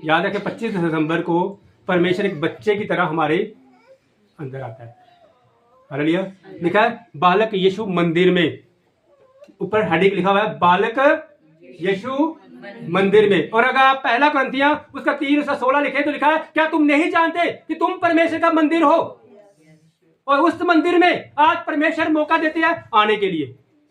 याद रखें, 25 दिसंबर को परमेश्वर एक बच्चे की तरह हमारे अंदर आता है। हालेलुया। लिखा है बालक यीशु मंदिर में, ऊपर हेडिंग लिखा हुआ है बालक यीशु मंदिर में। और अगर आप पहला कुरिन्थियों उसका 3:16 लिखे तो लिखा है, क्या तुम नहीं जानते कि तुम परमेश्वर का मंदिर हो, और उस मंदिर में आज परमेश्वर मौका देते हैं आने के लिए।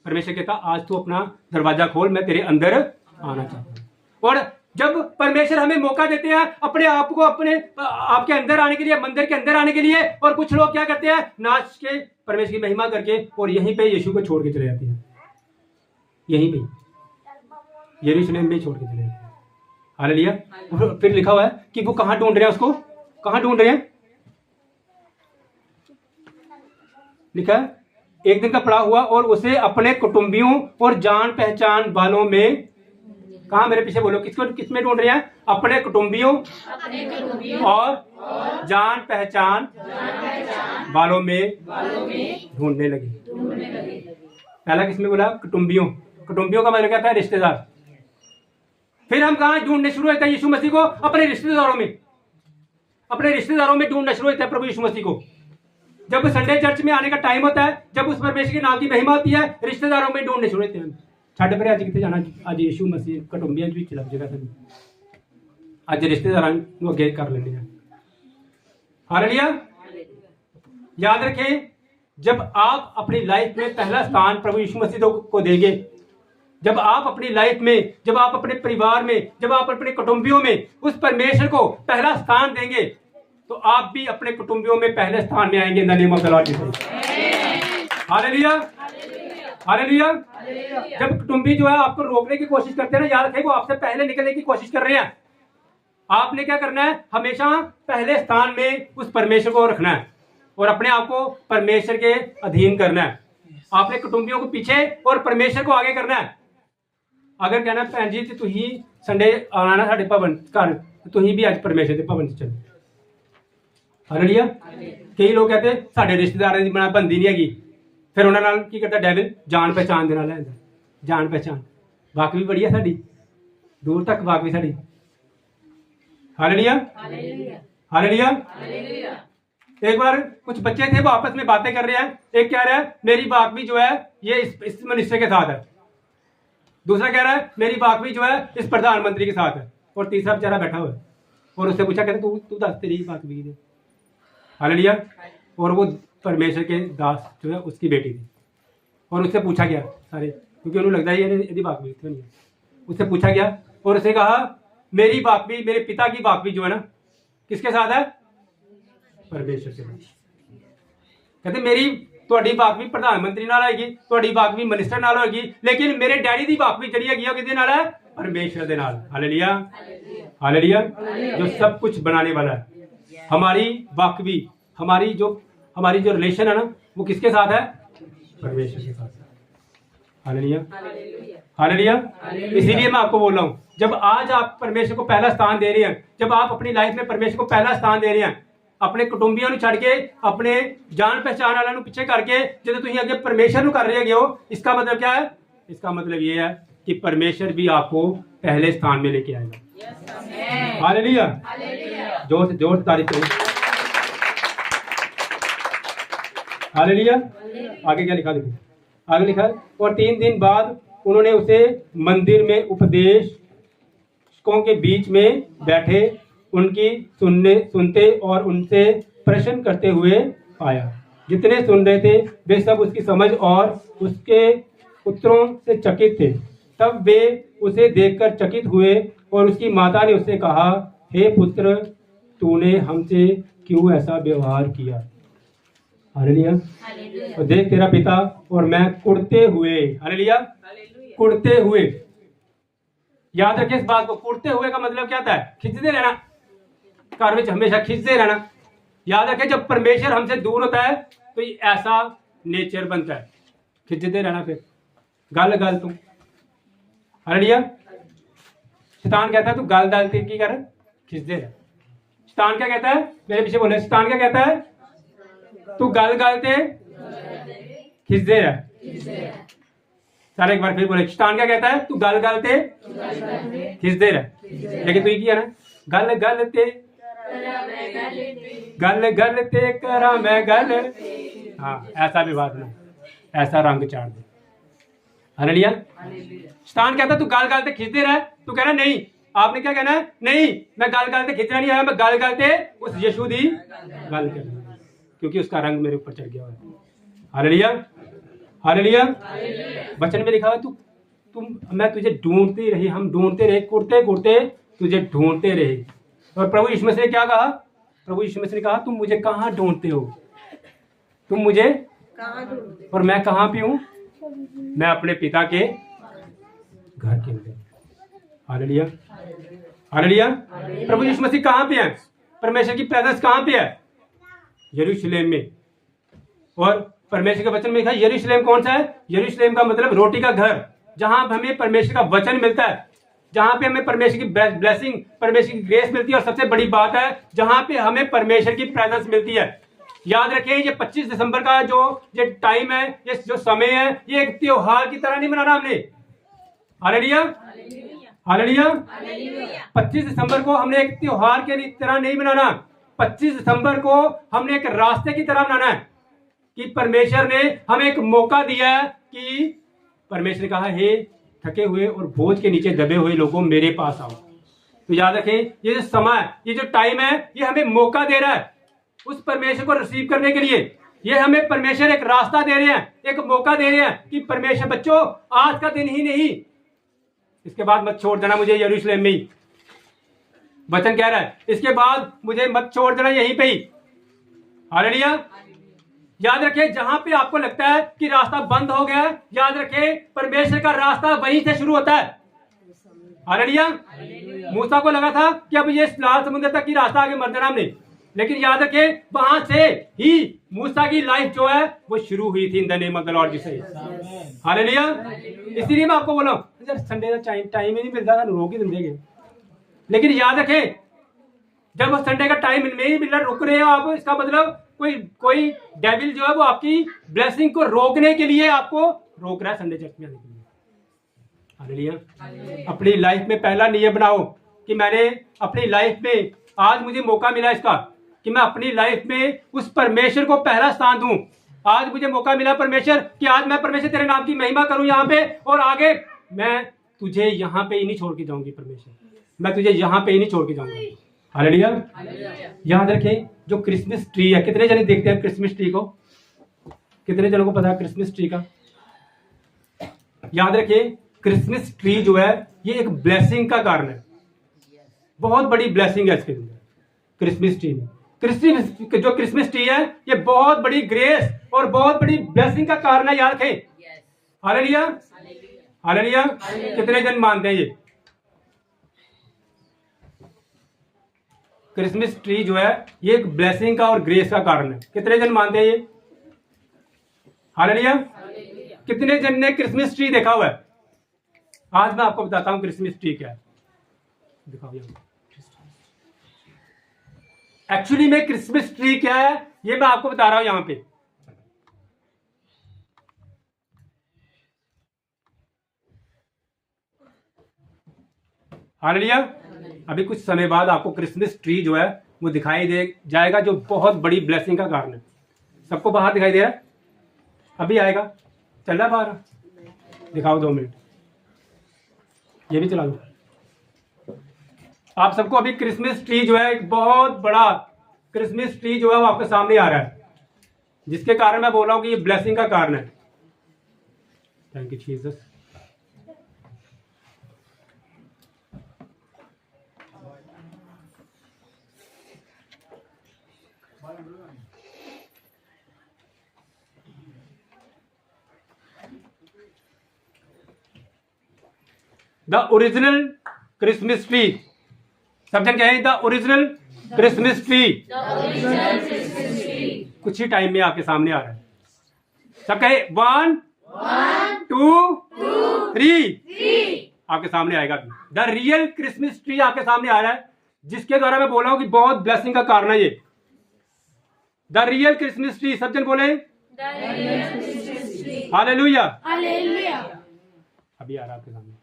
परमेश्वर कहता आज तू अपना दरवाजा खोल, मैं तेरे अंदर आना चाहता हूं। और जब परमेश्वर हमें मौका देते हैं अपने आप को अपने आपके अंदर आने के लिए, मंदिर के अंदर आने के लिए, और कुछ लोग क्या करते हैं, नाच के परमेश्वर की महिमा करके और यहीं पे यीशु को छोड़ के चले जाते हैं, यहीं पे यरूशलेम में छोड़ के चले जाते हैं। हालेलुया। फिर लिखा हुआ है कि वो कहां ढूंढ रहे हैं, उसको कहां ढूंढ रहे हैं? लिखा है एक दिन का पड़ा हुआ और उसे अपने कुटुंबियों और जान पहचान वालों में, कहा मेरे पीछे बोलो, किसको किसमें ढूंढ रहे हैं? अपने कुटुंबियों और जान पहचान वालों में ढूंढने लगे। पहला किसमें बोला? कुटुंबियों। कुटुंबियों का मतलब क्या था? रिश्तेदार। फिर हम कहा ढूंढने शुरू होते हैं यीशु मसीह को? अपने रिश्तेदारों में, अपने रिश्तेदारों में ढूंढना शुरू होता है प्रभु यीशु मसीह को। जब संडे चर्च में आने का टाइम होता है, जब उस परमेश्वर के नाम की महिमा होती है, रिश्तेदारों में ढूंढने शुरू होते हैं। छाड़े पर आज कितने जाना, आज यीशु मसीह कुटुंबियों भी चला जगह आज रिश्तेदार अगे कर लेने। हालेलुया। याद रखें, जब आप अपनी लाइफ में पहला स्थान प्रभु यीशु मसीह को देंगे, जब आप अपनी लाइफ में, जब आप अपने परिवार में, जब आप अपने कुटुंबियों में उस परमेश्वर को पहला स्थान देंगे, तो आप भी अपने कुटुंबियों में पहले स्थान में आएंगे। इन the name of the Lord Jesus. Hallelujah, hallelujah. जब कुटुंबी जो है आपको रोकने की कोशिश करते हैं ना, याद रखें वो आपसे पहले निकलने की कोशिश कर रहे हैं। आपने क्या करना है? हमेशा पहले स्थान में उस परमेश्वर को रखना है और अपने आप को परमेश्वर के अधीन करना है। आपने कुटुंबियों को पीछे और परमेश्वर को आगे करना है। अगर कहना भैन जी तू ही संडे आना साढ़े भवन घर, तू ही भी आज परमेश्वर के भवन चल। हालेलुया। कई लोग कहते साढ़े रिश्तेदारों की बना बनती नहीं हैगी, फिर उन्होंने नाल की करता डेविल? जान पहचान दे नाल लैंदा। जान पहचान वाक भी बड़ी है साडी, दूर तक वाक भी साडी। Hallelujah, hallelujah. एक बार कुछ बच्चे थे, वो आपस में बातें कर रहे हैं। एक कह रहा है मेरी बात भी जो है ये इस मनुष्य के साथ है, दूसरा कह रहा है मेरी बात भी जो है इस प्रधानमंत्री के साथ है, और तीसरा बेचारा बैठा हुआ है और उससे पूछा, कहते तू दस तेरी बात भी है। हालेलुया। और वो परमेश्वर के दास जो है उसकी बेटी थी, और उससे पूछा गया सारे, क्योंकि उन्हें लगता है ये यदि बात भी नहीं है, उससे पूछा गया और उसे कहा मेरी बात भी, मेरे पिता की बात भी जो है ना किसके साथ है? परमेश्वर के साथ। कहते मेरी ਤੁਹਾਡੀ बात भी प्रधानमंत्री नाल आएगी, ਤੁਹਾਡੀ बात भी मिनिस्टर नाल होगी, लेकिन मेरे डैडी की बात भी जड़ी हैगी किसदे नाल है? परमेश्वर दे नाल। Hallelujah, hallelujah. जो सब कुछ बनाने वाला है, हमारी बात भी, हमारी जो रिलेशन है ना वो किसके साथ है? परमेश्वर के साथ। Hallelujah, hallelujah. इसीलिए मैं आपको बोल रहा हूँ, जब आज आप परमेश्वर को पहला स्थान दे रहे हैं, जब आप अपनी लाइफ में परमेश्वर को पहला स्थान दे रहे हैं, अपने कुटुंबियों ਨੂੰ ਛੱਡ के अपने जान पहचान वालों ਨੂੰ ਪਿੱਛੇ करके ਜਦੋਂ ਤੁਸੀਂ ਅੱਗੇ परमेश्वर ਨੂੰ कर रहे हो, इसका मतलब क्या है? इसका मतलब ये है कि परमेश्वर भी आपको पहले स्थान में लेके आएगा। हालेलुया, जोर से तारीफ करें। हालेलुया। आगे क्या लिखा, देखिए आगे लिखा है, और 3 दिन बाद उन्होंने उसे मंदिर में उपदेशकों के बीच में बैठे उनकी सुनते और उनसे प्रश्न करते हुए पाया। जितने सुन रहे थे वे सब उसकी समझ और उसके उत्तरों से चकित थे। तब वे उसे देखकर चकित हुए और उसकी माता ने उससे कहा, हे पुत्र, तूने हमसे क्यों ऐसा व्यवहार किया? हालेलुया। और देख तेरा पिता और मैं कुड़ते हुए, हालेलुया, कुड़ते हुए। याद रखिए इस बात को, कुड़ते हुए का मतलब क्या था? खिंचते रहना, घर में हमेशा खिंचते रहना। याद रखिए जब परमेश्वर हमसे दूर होता है तो ये ऐसा नेचर बनता है, खिंचते रहना। फिर गल गल तू, हालेलुया। शैतान कहता है तू गल गल ते की कर, खिंचते रह। शैतान क्या कहता है? मेरे पीछे बोले, शैतान क्या कहता है? तू गल गल ते खिंचते रह। सारे एक बार फिर बोले, शैतान क्या कहता है? तू गल गल ते खिंचते रह। लेकिन तू ही किया ना, गल गल ते करा मैं गल। हाँ, ऐसा विवाद ना, ऐसा रंग चाड़ दे। हालेलुया। शैतान कहता तू गल गल ते खिंचते रह, तू कहना नहीं। आपने क्या कहना है? नहीं, मैं गल गल ते खिंचना नहीं आया, मैं गल गल ते उस यीशु दी गल करना, क्योंकि उसका रंग मेरे ऊपर चढ़ गया है। Hallelujah, hallelujah. वचन में लिखा है मैं तुझे ढूंढती रही, हम ढूंढते रहे, कुड़ते कुड़ते तुझे ढूंढते रहे। और प्रभु यीशु मसीह ने क्या कहा? प्रभु यीशु मसीह ने कहा, तुम मुझे कहाँ ढूंढते हो? तुम मुझे कहाँ ढूंढते? और मैं कहाँ पे हूँ? मैं अपने पिता के घर के अंदर। Hallelujah, hallelujah. प्रभु यीशु मसीह कहाँ पे है? परमेश्वर की प्रेजेंस कहाँ पे है? यरूशलेम में। और परमेश्वर के वचन में लिखा है, यरूशलेम कौन सा है? यरूशलेम का मतलब रोटी का घर, जहां हमें परमेश्वर का वचन मिलता है, जहां पे हमें परमेश्वर की ब्लेसिंग, परमेश्वर की ग्रेस मिलती है। और सबसे बड़ी बात है, जहां पे हमें परमेश्वर की प्रेजेंस मिलती है। याद रखिए ये 25 दिसंबर का जो ये टाइम है, ये जो समय है, ये एक त्योहार की तरह नहीं मनाना हमने। Hallelujah, hallelujah. 25 दिसंबर को हमने एक त्योहार के तरह नहीं मनाना। 25 दिसंबर को हमने एक रास्ते की तरह मनाना है कि परमेश्वर ने हमें एक मौका दिया है कि परमेश्वर ने कहा, हे थके हुए और बोझ के नीचे दबे हुए लोगों मेरे पास आओ। तो याद रखें ये जो समय, ये जो टाइम है, ये हमें मौका दे रहा है उस परमेश्वर को रिसीव करने के लिए। ये हमें परमेश्वर एक रास्ता दे रहे हैं, एक मौका दे रहे हैं कि परमेश्वर बच्चों आज का दिन ही नहीं, इसके बाद मत छोड़ देना मुझे यरूशलेम में ही। वचन कह रहा है इसके बाद मुझे मत छोड़ देना यहीं पे ही। हालेलुया। याद रखिए जहां पे आपको लगता है कि रास्ता बंद हो गया, याद रखिए परमेश्वर का रास्ता वहीं से शुरू होता है। हालेलुया। मूसा को लगा था कि अब ये लाल समुद्र तक की रास्ता आगे मर जाना हमने, लेकिन याद रखिए वहां से ही मूसा की लाइफ जो है वो शुरू हुई थी। इन the name of the Lord Jesus. Hallelujah. इसीलिए मैं आपको बोला संडे का टाइम ही नहीं मिलता था, रोक ही देंगे। लेकिन याद रखें जब संडे का टाइम नहीं मिल रहा, रुक रहे हो आप, इसका मतलब कोई डेविल जो है वो आपकी ब्लेसिंग को रोकने के लिए आपको रोक रहा है संडे चर्च में आने के लिए। हालेलुया। अपनी लाइफ में पहला नियम बनाओ कि मैंने अपनी लाइफ में आज मुझे मौका मिला इसका कि मैं अपनी लाइफ में उस परमेश्वर को पहला स्थान दूं। आज मुझे मौका मिला परमेश्वर कि आज मैं परमेश्वर तेरे नाम की महिमा करूं यहाँ पे, और आगे मैं तुझे यहाँ पे ही नहीं छोड़ के जाऊंगी परमेश्वर, मैं तुझे यहाँ पे ही नहीं छोड़ के जाऊंगा। हालेलुया। याद रखें जो क्रिसमस ट्री है, कितने जने देखते हैं क्रिसमस ट्री को? कितने जनों को पता है क्रिसमस ट्री का? याद रखें क्रिसमस ट्री जो है ये एक ब्लेसिंग का कारण है, बहुत बड़ी ब्लेसिंग है इसके अंदर। क्रिसमस ट्री में जो क्रिसमस ट्री है ये बहुत बड़ी ग्रेस और बहुत बड़ी ब्लेसिंग का कारण है। याद रखें। Hallelujah, hallelujah. कितने जन मानते हैं ये क्रिसमस ट्री जो है ये एक ब्लेसिंग का और ग्रेस का कारण है? कितने जन मानते हैं ये? हालेलुया। कितने जन ने क्रिसमस ट्री देखा हुआ है? आज मैं आपको बताता हूं क्रिसमस ट्री क्या है। दिखाओ। एक्चुअली में क्रिसमस ट्री क्या है ये मैं आपको बता रहा हूं यहां पे। हालेलुया। अभी कुछ समय बाद आपको क्रिसमस ट्री जो है वो दिखाई दे जाएगा, जो बहुत बड़ी ब्लेसिंग का कारण है। सबको बाहर दिखाई दे रहा है? अभी आएगा, चल रहा है बाहर? दिखाओ 2 मिनट, ये भी चला दो। आप सबको अभी क्रिसमस ट्री जो है, एक बहुत बड़ा क्रिसमस ट्री जो है वो आपके सामने आ रहा है, जिसके कारण मैं बोल रहा हूं कि ये ब्लेसिंग का कारण है। Thank you Jesus. The original Christmas tree, सब जन कहें द ओरिजिनल क्रिसमस ट्री कुछ ही टाइम में आपके सामने आ रहा है। सब कहे 1 2 3 आपके सामने आएगा। द रियल क्रिसमस ट्री आपके सामने आ रहा है, जिसके द्वारा मैं बोल रहा हूं कि बहुत ब्लेसिंग का कारण है ये। द रियल क्रिसमस ट्री, सब जन बोले हालेलुया। अभी आ रहा है आपके सामने।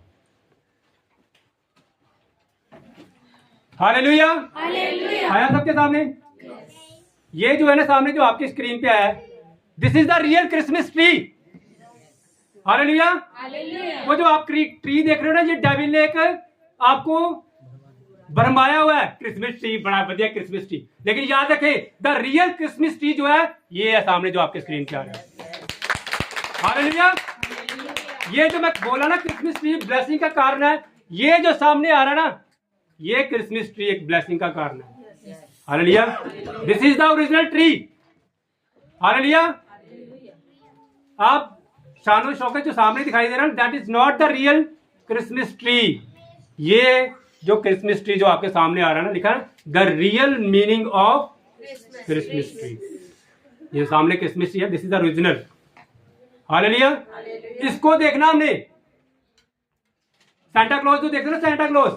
हालेलुया। आया सबके सामने? ये जो है ना सामने जो आपकी स्क्रीन पे आया है, this is the real Christmas tree. Hallelujah. वो जो आप ट्री देख रहे हो ना, ये डेविल ने एक आपको भरमाया हुआ है क्रिसमस ट्री, बड़ा बढ़िया क्रिसमस ट्री। लेकिन याद रखें, द रियल क्रिसमस ट्री जो है ये है सामने जो आपके स्क्रीन पे आ रहा है। हालेलुया। ये जो मैं बोला ना क्रिसमस ट्री ब्लेसिंग का कारण है, ये जो सामने आ रहा है ना, ये क्रिसमस ट्री एक ब्लेसिंग का कारण है। Hallelujah. This is the original tree. Hallelujah. आप शानो शौकत जो सामने दिखाई दे रहा है, that is not the real Christmas tree. ये जो क्रिसमस ट्री जो आपके सामने आ रहा है ना, लिखा है the real meaning of Christmas tree. ये सामने क्रिसमस ट्री है, this is the original. Hallelujah. इसको देखना हमने। सेंटा क्लॉज जो देखते हो ना, सेंटा क्लॉज,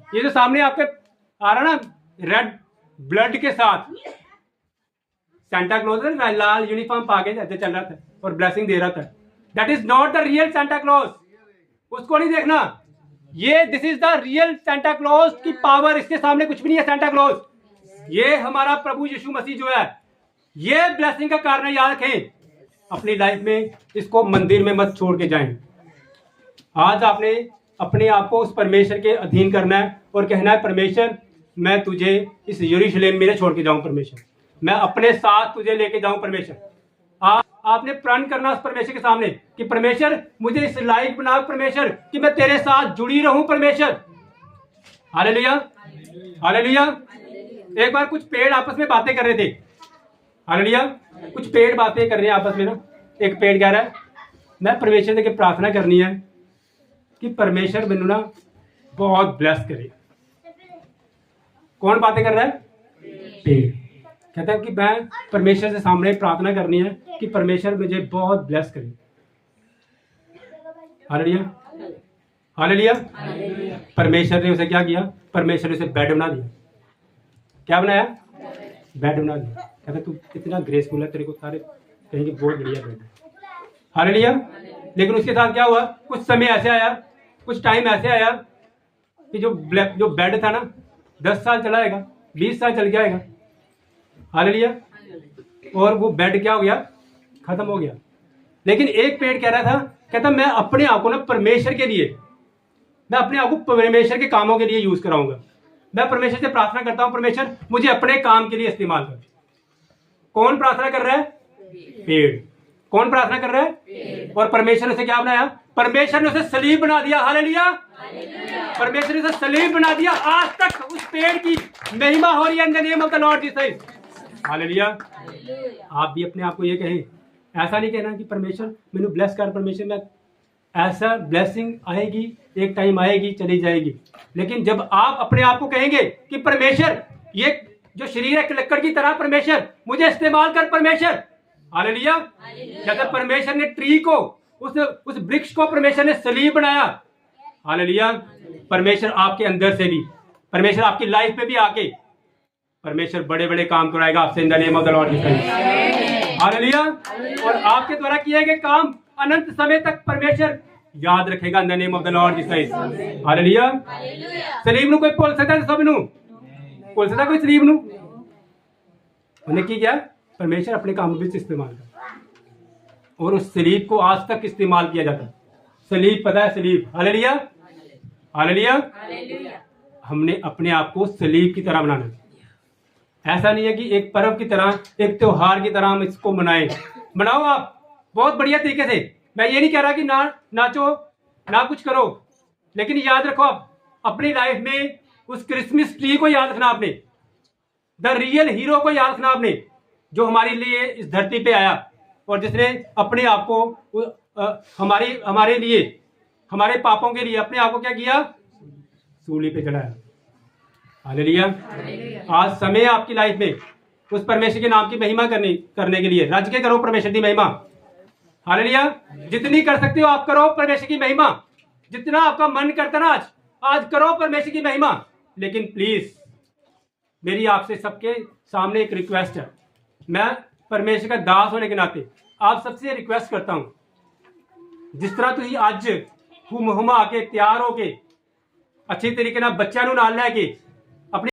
ये जो सामने आपके आ रहा ना रेड ब्लड के साथ, सेंटा क्लॉज लाल यूनिफॉर्म पाके ऐसे चल रहा था और ब्लेसिंग दे रहा था। That is not the real Santa Claus. उसको नहीं देखना। ये this is the real Santa Claus की पावर। इसके सामने कुछ भी नहीं है सेंटा क्लॉज। ये हमारा प्रभु यीशु मसीह जो है, ये ब्लेसिंग का कारण है। याद रखें अपनी लाइफ में, इसको मंदिर में मत छोड़ के जाएं। आज आपने अपने आप को उस परमेश्वर के अधीन करना है और कहना है, परमेश्वर मैं तुझे इस यरूशलेम में छोड़ के जाऊं, परमेश्वर मैं अपने साथ तुझे लेके जाऊं। परमेश्वर आपने प्रण करना उस परमेश्वर के सामने कि परमेश्वर मुझे इस लायक बना, परमेश्वर कि मैं तेरे साथ जुड़ी रहूं, परमेश्वर। हालेलुया। हालेलुया। एक बार कुछ पेड़ आपस में बातें कर रहे थे। हालेलुया। कुछ पेड़ बातें कर रहे हैं आपस में ना। एक पेड़ कह रहा है, मैं परमेश्वर से प्रार्थना करनी है कि परमेश्वर मैनू ना बहुत ब्लेस करे। कौन बातें कर रहा है? पेड़ कहता है कि मैं परमेश्वर से सामने प्रार्थना करनी है कि परमेश्वर मुझे बहुत ब्लेस करे। हालेलुया। हालेलुया। परमेश्वर ने उसे क्या किया? परमेश्वर ने उसे बेड बना दिया। क्या बनाया? बेड बना दिया। कहता तू कितना ग्रेसफुल है, तेरे को सारे कहेंगे बहुत बढ़िया बेड है। हालेलुया। लेकिन उसके साथ क्या हुआ? कुछ समय ऐसे आया, कुछ टाइम ऐसे आया कि जो बेड था ना, 10 साल चलाएगा, 20 साल चल जाएगा। हालेलुया। और वो बेड क्या हो गया? खत्म हो गया। लेकिन एक पेड़ कह रहा था, कहता मैं अपने आप को ना परमेश्वर के लिए, मैं अपने आप को परमेश्वर के कामों के लिए यूज कराऊंगा। मैं परमेश्वर से प्रार्थना करता हूं, परमेश्वर मुझे अपने काम के लिए इस्तेमाल कर। कौन प्रार्थना कर रहा है? पेड़। कौन प्रार्थना कर रहा है? और परमेश्वर ने उसे क्या बनाया? परमेश्वर ने उसे सलीब बना दिया। हालेलुया। परमेश्वर ने उसे सलीब बना दिया। आज तक उस पेड़ की महिमा हो रही है in the name of the Lord Jesus. Hallelujah. आप भी अपने आप को ये कहें, ऐसा नहीं कहना कि परमेश्वर मैंने ब्लेस कर, परमेश्वर मैं, ऐसा ब्लेसिंग आएगी, एक टाइम आएगी, चली जाएगी। लेकिन जब आप अपने आप को कहेंगे कि परमेश्वर ये जो शरीर है लकड़ की तरह, परमेश्वर मुझे इस्तेमाल कर, परमेश्वर। हालेलुया। जैसे परमेश्वर ने ट्री को, उस वृक्ष को परमेश्वर ने सलीब बनाया। हालेलुया। परमेश्वर आपके अंदर से भी, परमेश्वर आपकी लाइफ में भी आके परमेश्वर बड़े बड़े काम कराएगा आपसे इन the name of the Lord Jesus. Hallelujah. और आपके द्वारा किए गए काम अनंत समय तक परमेश्वर याद रखेगा इन the name of the Lord Jesus. Hallelujah. सलीब ਨੂੰ ਕੋਈ ਭੁੱਲ ਸਕਦਾ ਸਭ ਨੂੰ ਭੁੱਲ ਸਕਦਾ ਕੋਈ ਸਲੀਬ ਨੂੰ ਉਹਨੇ ਕੀ किया परमेश्वर अपने काम में इस्तेमाल कर और उस सलीब को आज तक इस्तेमाल किया जाता है। सलीब पता है सलीब। Hallelujah hallelujah. हमने अपने आप को सलीब की तरह बनाना है। ऐसा नहीं है कि एक पर्व की तरह एक त्योहार की तरह हम इसको मनाएं। मनाओ आप बहुत बढ़िया तरीके से। मैं ये नहीं कह रहा कि ना नाचो ना कुछ करो, लेकिन याद रखो आप अपनी लाइफ में उस क्रिसमस ट्री को याद रखना आपने, द रियल हीरो को याद रखना आपने, जो हमारे लिए इस धरती पे आया और जिसने अपने आप को हमारे लिए हमारे पापों के लिए अपने आप को क्या किया सूली पे चढ़ाया। हालेलुया। आज समय है आपकी लाइफ में उस परमेश्वर के नाम की महिमा करने के लिए। रज के करो परमेश्वर की महिमा। हालेलुया। जितनी कर सकते हो आप करो परमेश्वर की महिमा। जितना आपका मन करता ना आज करो परमेश्वर की महिमा। लेकिन प्लीज मेरी आपसे सबके सामने एक रिक्वेस्ट है। मैं परमेश्वर का दास होने के नाते आप सबसे रिक्वेस्ट करता हूं, जिस तरह तुम अज हुम हुमा के तैयार हो के अच्छी तरीके ना बच्चों नाल लैके